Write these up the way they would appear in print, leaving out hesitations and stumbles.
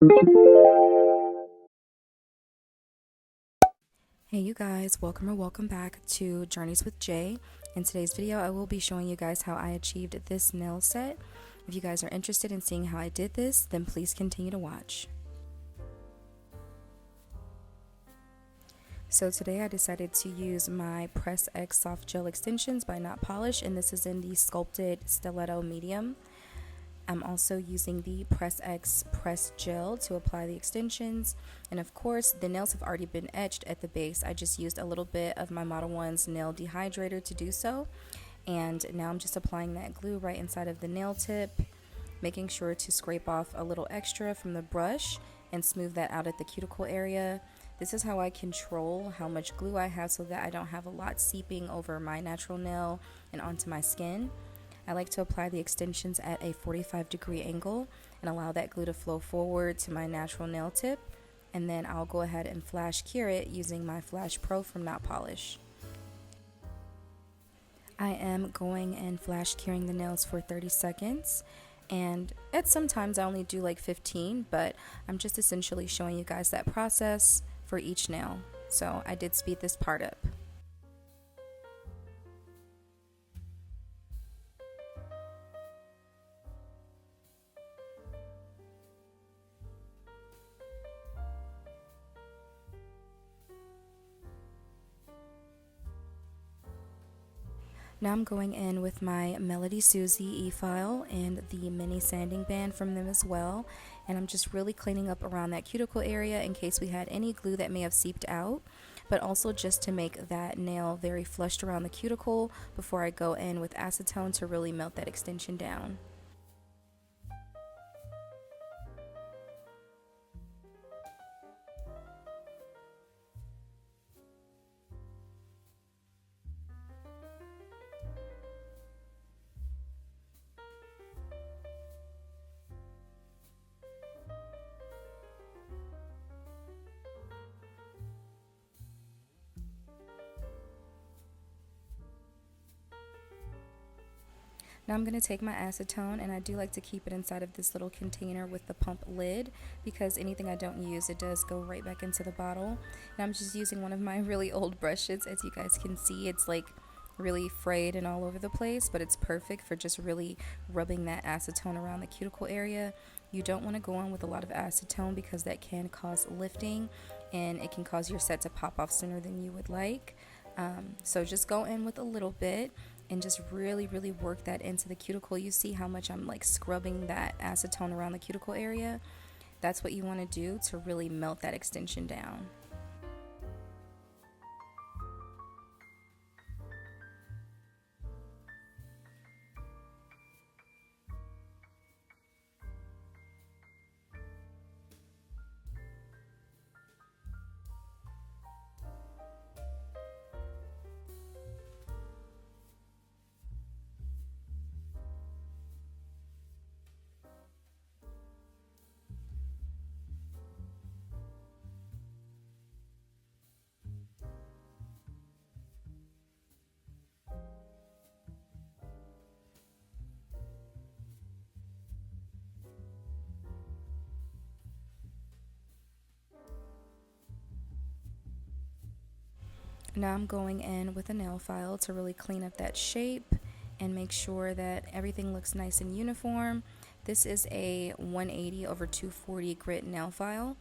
Hey you guys, welcome back to Journeys with Jay. In today's video, I will be showing you guys how I achieved this nail set. If you guys are interested in seeing how I did this, then please continue to watch. So today I decided to use my Press X Soft Gel Extensions by Not Polish, and this is in the Sculpted Stiletto Medium. I'm also using the Press X Press Gel to apply the extensions, and of course the nails have already been etched at the base. I just used a little bit of my Model 1's nail dehydrator to do so, and now I'm just applying that glue right inside of the nail tip, making sure to scrape off a little extra from the brush and smooth that out at the cuticle area. This is how I control how much glue I have so that I don't have a lot seeping over my natural nail and onto my skin. I like to apply the extensions at a 45-degree angle and allow that glue to flow forward to my natural nail tip, and then I'll go ahead and flash cure it using my Flash Pro from Not Polish. I am going and flash curing the nails for 30 seconds, and at sometimes I only do like 15, but I'm just essentially showing you guys that process for each nail, so I did speed this part up. Now I'm going in with my Melody Susie e-file and the mini sanding band from them as well, and I'm just really cleaning up around that cuticle area in case we had any glue that may have seeped out, but also just to make that nail very flushed around the cuticle before I go in with acetone to really melt that extension down. Now I'm going to take my acetone, and I do like to keep it inside of this little container with the pump lid because anything I don't use, it does go right back into the bottle. Now I'm just using one of my really old brushes. As you guys can see, it's like really frayed and all over the place, but it's perfect for just really rubbing that acetone around the cuticle area. You don't want to go on with a lot of acetone because that can cause lifting and it can cause your set to pop off sooner than you would like. So just go in with a little bit and just really work that into the cuticle. You see how much I'm like scrubbing that acetone around the cuticle area? That's what you want to do to really melt that extension down. Now I'm going in with a nail file to really clean up that shape and make sure that everything looks nice and uniform. This is a 180 over 240 grit nail file.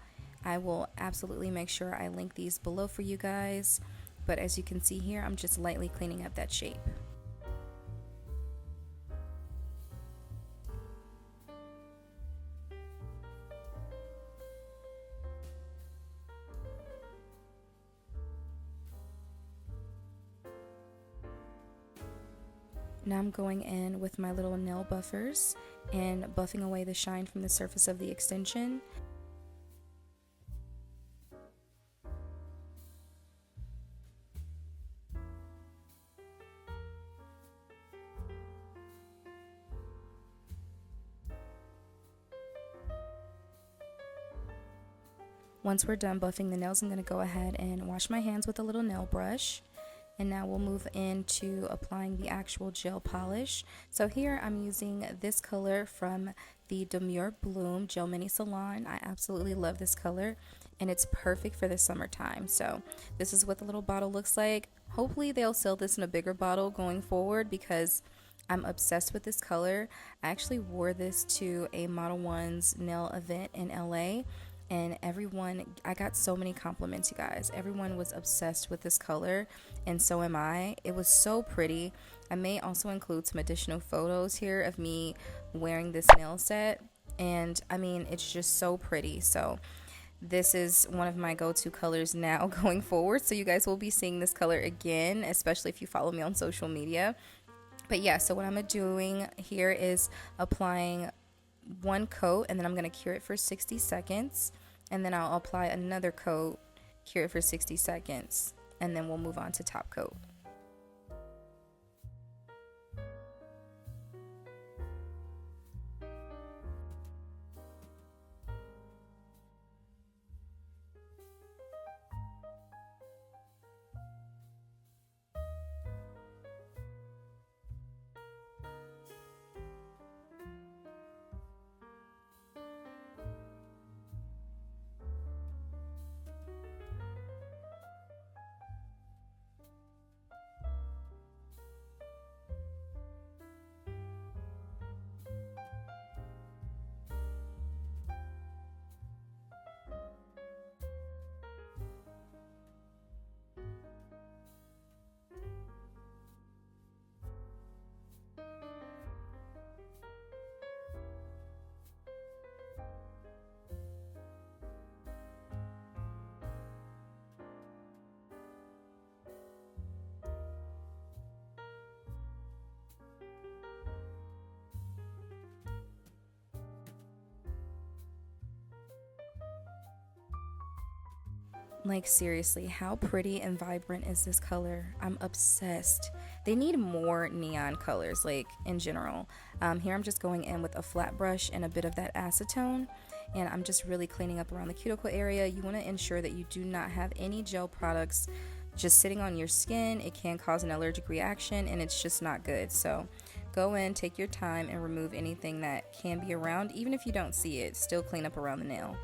I will absolutely make sure I link these below for you guys, but as you can see here, I'm just lightly cleaning up that shape. Now I'm going in with my little nail buffers and buffing away the shine from the surface of the extension. Once we're done buffing the nails, I'm going to go ahead and wash my hands with a little nail brush. And now we'll move into applying the actual gel polish. So here I'm using this color from the Demure Bloom Gel Mini Salon. I absolutely love this color, and it's perfect for the summertime. So this is what the little bottle looks like. Hopefully they'll sell this in a bigger bottle going forward because I'm obsessed with this color. I actually wore this to a Model 1's nail event in LA, and I got so many compliments, you guys. Everyone was obsessed with this color, and so am I. It was so pretty. I may also include some additional photos here of me wearing this nail set, and I mean, it's just so pretty. So this is one of my go-to colors now going forward, so you guys will be seeing this color again, especially if you follow me on social media. But yeah, so what I'm doing here is applying one coat, and then I'm going to cure it for 60 seconds, and then I'll apply another coat, cure it for 60 seconds, and then we'll move on to top coat. Like seriously, how pretty and vibrant is this color? I'm obsessed. They need more neon colors, like in general. Here I'm just going in with a flat brush and a bit of that acetone, and I'm just really cleaning up around the cuticle area. You want to ensure that you do not have any gel products just sitting on your skin. It can cause an allergic reaction, and it's just not good. So go in, take your time, and remove anything that can be around. Even if you don't see it, still clean up around the nail.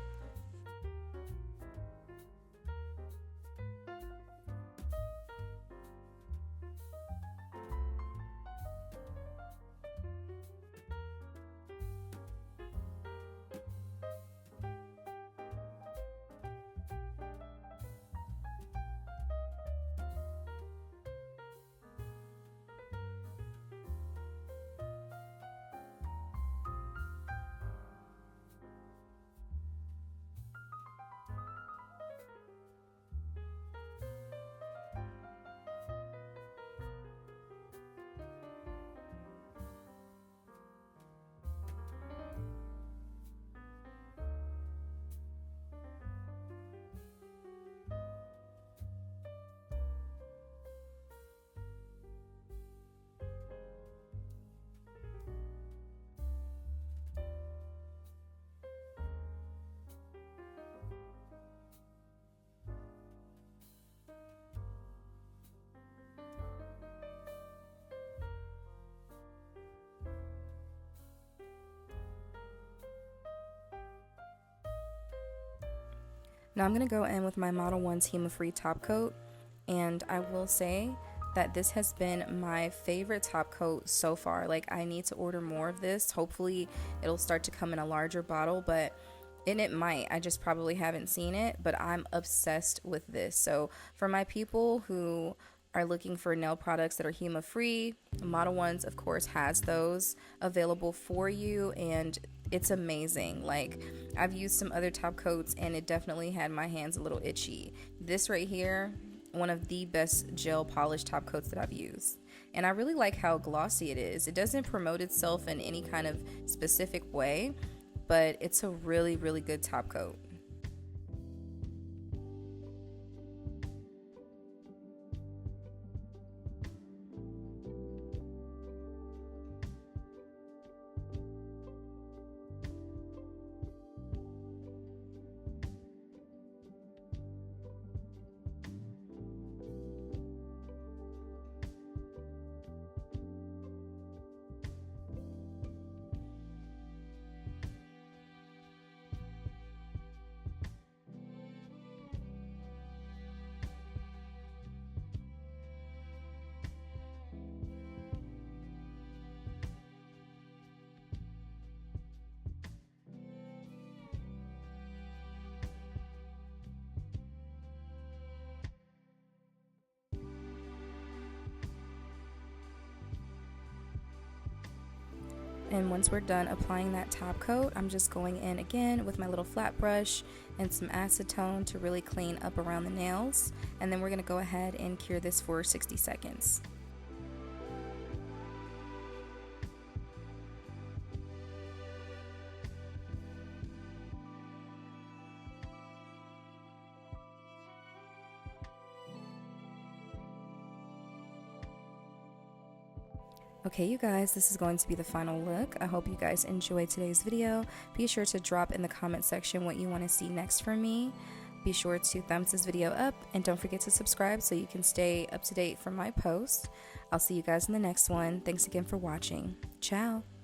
Now I'm going to go in with my Model 1's Hema-Free top coat, and I will say that this has been my favorite top coat so far. Like, I need to order more of this. Hopefully it'll start to come in a larger bottle, and it might. I just probably haven't seen it, but I'm obsessed with this. So for my people who are looking for nail products that are HEMA free, Model 1's of course has those available for you, and it's amazing. Like, I've used some other top coats and it definitely had my hands a little itchy. This right here, one of the best gel polish top coats that I've used, and I really like how glossy it is. It doesn't promote itself in any kind of specific way, but it's a really, really good top coat. And once we're done applying that top coat, I'm just going in again with my little flat brush and some acetone to really clean up around the nails. And then we're going to go ahead and cure this for 60 seconds. Okay, you guys, this is going to be the final look. I hope you guys enjoyed today's video. Be sure to drop in the comment section what you want to see next from me. Be sure to thumbs this video up and don't forget to subscribe so you can stay up to date from my posts. I'll see you guys in the next one. Thanks again for watching. Ciao.